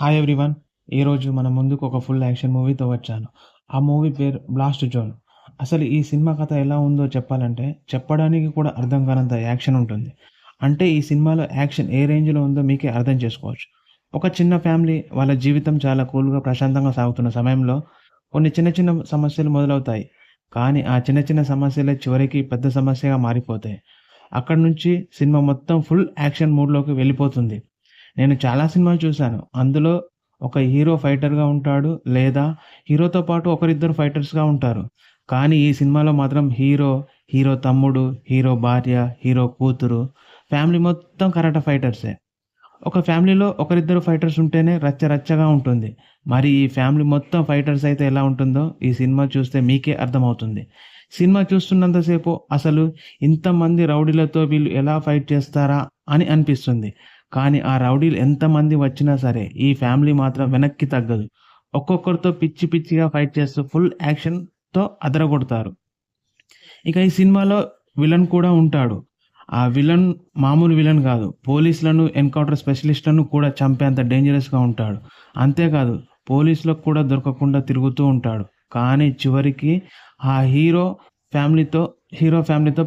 Hi everyone. ఈరోజు మన ముందుకు ఒక ఫుల్ యాక్షన్ మూవీతో వచ్చాను. ఆ మూవీ పేరు 'బ్లాస్ట్ జోన్'. అసలు ఈ సినిమా కథ ఎలా ఉందో చెప్పాలంటే, చెప్పడానికి కూడా అర్థం కానంత యాక్షన్ ఉంటుంది. అంటే ఈ సినిమాలో యాక్షన్ ఏ రేంజ్‌లో ఉందో మీకే అర్థం చేసుకోవచ్చు. ఒక చిన్న ఫ్యామిలీ వాళ్ళ జీవితం చాలా కూల్‌గా, ప్రశాంతంగా సాగుతున్న సమయంలో కొన్ని చిన్న చిన్న సమస్యలు మొదలవుతాయి. కానీ ఆ చిన్న చిన్న సమస్యలే చివరికి పెద్ద సమస్యగా మారిపోతాయి. అక్కడి నుంచి సినిమా మొత్తం ఫుల్ యాక్షన్ మూడ్‌లోకి వెళ్ళిపోతుంది. నేను చాలా సినిమాలు చూసాను. అందులో ఒక హీరో ఫైటర్‌గా ఉంటాడు. లేదా హీరోతో పాటు ఒకరిద్దరు ఫైటర్స్‌గా ఉంటారు. కానీ ఈ సినిమాలో మాత్రం హీరో, హీరో తమ్ముడు, హీరో భార్య, హీరో కూతురు, ఫ్యామిలీ మొత్తం కరాటే ఫైటర్సే. ఒక ఫ్యామిలీలో ఒకరిద్దరు ఫైటర్స్ ఉంటేనే రచ్చ రచ్చగా ఉంటుంది. మరి ఈ ఫ్యామిలీ మొత్తం ఫైటర్స్ అయితే ఎలా ఉంటుందో ఈ సినిమా చూస్తే మీకే అర్థమవుతుంది. సినిమా చూస్తున్నంత సేపు అసలు ఇంతమంది రౌడీలతో వీళ్ళు ఎలా ఫైట్ చేస్తారా అని అనిపిస్తుంది. కానీ ఆ రౌడీలు ఎంతమంది వచ్చినా సరే ఈ ఫ్యామిలీ మాత్రం వెనక్కి తగ్గదు. ఒక్కొక్కరితో పిచ్చి పిచ్చిగా ఫైట్ చేస్తూ ఫుల్ యాక్షన్‌తో అదరగొడతారు. ఇక ఈ సినిమాలో విలన్ కూడా ఉంటాడు. ఆ విలన్ మామూలు విలన్ గాదు. పోలీసులను, ఎన్‌కౌంటర్ స్పెషలిస్ట్‌లను కూడా చంపేంత డేంజరస్‌గా ఉంటాడు. అంతేకాదు పోలీసులకు కూడా దొరకకుండా తిరుగుతూ ఉంటాడు. కానీ చివరికి ఆ హీరో ఫ్యామిలీతో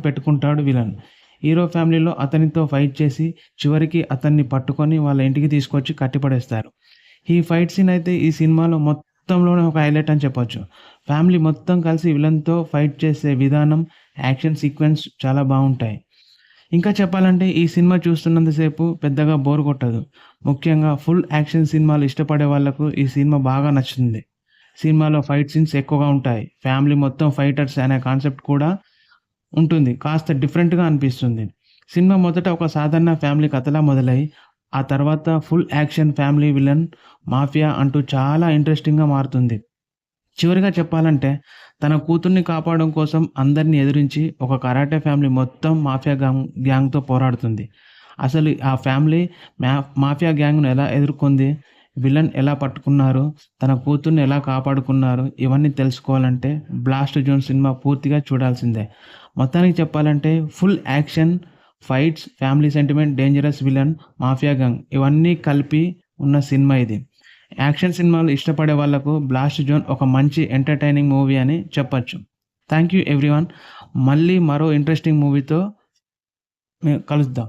పెట్టుకుంటాడు విలన్. హీరో ఫ్యామిలీలో అతనితో ఫైట్ చేసి చివరికి అతన్ని పట్టుకొని వాళ్ళ ఇంటికి తీసుకొచ్చి కట్టిపడేస్తారు. ఈ ఫైట్ సీన్ అయితే ఈ సినిమాలో మొత్తంలోనే ఒక హైలైట్ అని చెప్పొచ్చు. ఫ్యామిలీ మొత్తం కలిసి విలన్‌తో ఫైట్ చేసే విధానం, యాక్షన్ సీక్వెన్స్ చాలా బావుంటాయి. ఇంకా చెప్పాలంటే ఈ సినిమా చూస్తున్నంత సేపు పెద్దగా బోర్ కొట్టదు. ముఖ్యంగా ఫుల్ యాక్షన్ సినిమాలు ఇష్టపడే వాళ్ళకు ఈ సినిమా బాగా నచ్చుతుంది. సినిమాలో ఫైట్ సీన్స్ ఎక్కువగా ఉంటాయి. ఫ్యామిలీ మొత్తం ఫైటర్స్ అనే కాన్సెప్ట్ కూడా ఉంటుంది. కాస్త డిఫరెంట్‌గా అనిపిస్తుంది. సినిమా మొదట ఒక సాధారణ ఫ్యామిలీ కథలా మొదలై, ఆ తర్వాత full action family villain, mafia అంటూ చాలా ఇంట్రెస్టింగ్‌గా మారుతుంది. చివరిగా చెప్పాలంటే, తన కూతుర్ని కాపాడడం కోసం అందరిని ఎదిరించి ఒక కరాటే ఫ్యామిలీ మొత్తం మాఫియా గ్యాంగ్‌తో పోరాడుతుంది. అసలు ఆ ఫ్యామిలీ మాఫియా గ్యాంగ్‌ను ఎలా ఎదుర్కొంది? విలన్ ఎలా పట్టుకున్నారు? తన కూతుర్ని ఎలా కాపాడుకున్నారు? ఇవన్నీ తెలుసుకోవాలంటే 'బ్లాస్ట్ జోన్' సినిమా పూర్తిగా చూడాల్సిందే. మొత్తానికి చెప్పాలంటే full action, fights, family sentiment, dangerous villain, mafia gang ఇవన్నీ కలిపి ఉన్న సినిమా ఇది. యాక్షన్ సినిమాలు ఇష్టపడే వాళ్ళకు 'బ్లాస్ట్ జోన్' ఒక మంచి ఎంటర్‌టైనింగ్ మూవీ అని చెప్పొచ్చు. Thank you everyone. మళ్ళీ మరో ఇంట్రెస్టింగ్ మూవీతో కలుద్దాం.